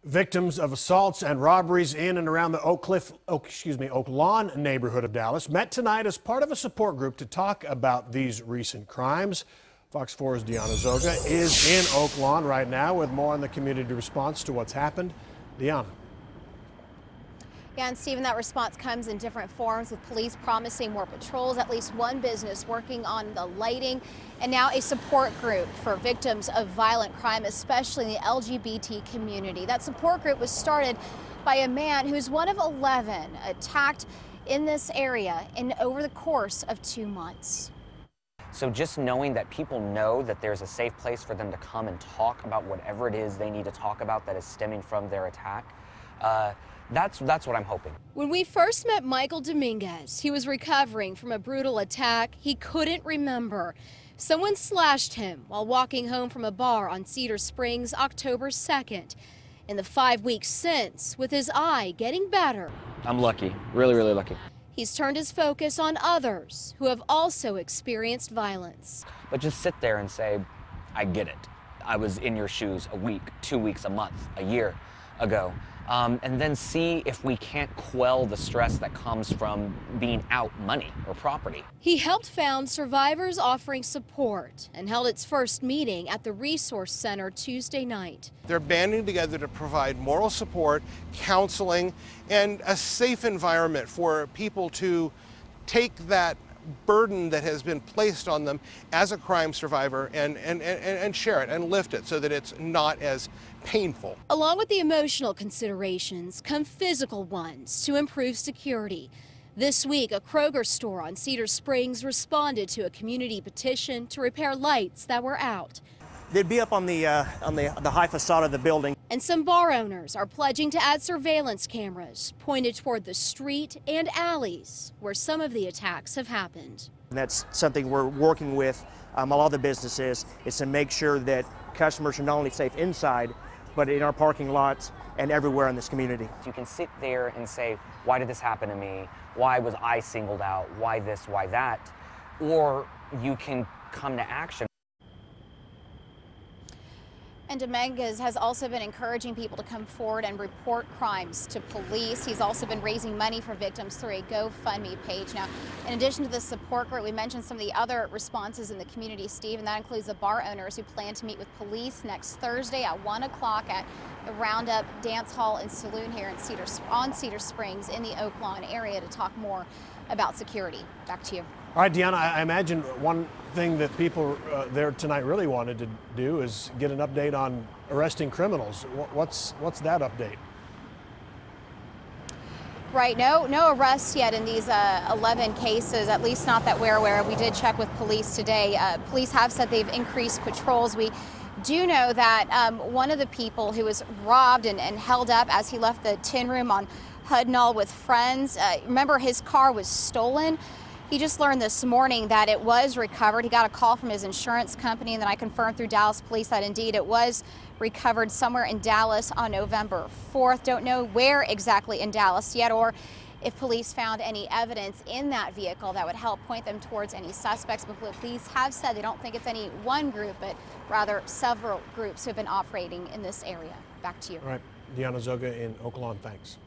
Victims of assaults and robberies in and around the Oak Lawn neighborhood of Dallas met tonight as part of a support group to talk about these recent crimes. Fox 4's Deanna Zoga is in Oak Lawn right now with more on the community response to what's happened. Deanna. Yeah, and Stephen, that response comes in different forms, with police promising more patrols, at least one business working on the lighting, and now a support group for victims of violent crime, especially in the LGBT community. That support group was started by a man who's one of 11 attacked in this area over the course of 2 months. So just knowing that people know that there's a safe place for them to come and talk about whatever it is they need to talk about that is stemming from their attack, that's what I'm hoping. When we first met Michael Dominguez, he was recovering from a brutal attack he couldn't remember. Someone slashed him while walking home from a bar on Cedar Springs October 2nd. In the 5 weeks since, with his eye getting better, I'm lucky, really lucky. He's turned his focus on others who have also experienced violence. But just sit there and say, I get it. I was in your shoes a week, 2 weeks, a month, a year ago. And then see if we can't quell the stress that comes from being out money or property. He helped found Survivors Offering Support and held its first meeting at the Resource Center Tuesday night. They're banding together to provide moral support, counseling, and a safe environment for people to take that burden that has been placed on them as a crime survivor and share it and lift it so that it's not as painful. Along with the emotional considerations come physical ones to improve security. This week, a Kroger store on Cedar Springs responded to a community petition to repair lights that were out. They'd be up on the high facade of the building. And some bar owners are pledging to add surveillance cameras pointed toward the street and alleys where some of the attacks have happened. And that's something we're working with a lot of the businesses, is to make sure that customers are not only safe inside, but in our parking lots and everywhere in this community. You can sit there and say, why did this happen to me? Why was I singled out? Why this, why that? Or you can come to action. And Dominguez has also been encouraging people to come forward and report crimes to police. He's also been raising money for victims through a GoFundMe page. Now, in addition to the support group, we mentioned some of the other responses in the community, Steve, and that includes the bar owners who plan to meet with police next Thursday at 1 o'clock at the Roundup Dance Hall and Saloon here in Cedar Springs in the Oak Lawn area to talk more about security. Back to you. All right, Deanna, I imagine one thing that people there tonight really wanted to do is get an update on arresting criminals. What's that update? Right, no arrests yet in these 11 cases, at least not that we're aware of. We did check with police today. Police have said they've increased patrols. We do know that one of the people who was robbed and held up as he left the tin room on Hudnall with friends, remember his car was stolen. He just learned this morning that it was recovered. He got a call from his insurance company, and then I confirmed through Dallas Police that indeed it was recovered somewhere in Dallas on November 4th. Don't know where exactly in Dallas yet, or if police found any evidence in that vehicle that would help point them towards any suspects. But police have said they don't think it's any one group, but rather several groups who have been operating in this area. Back to you. All right, Deanna Zoga in Oak Lawn, thanks.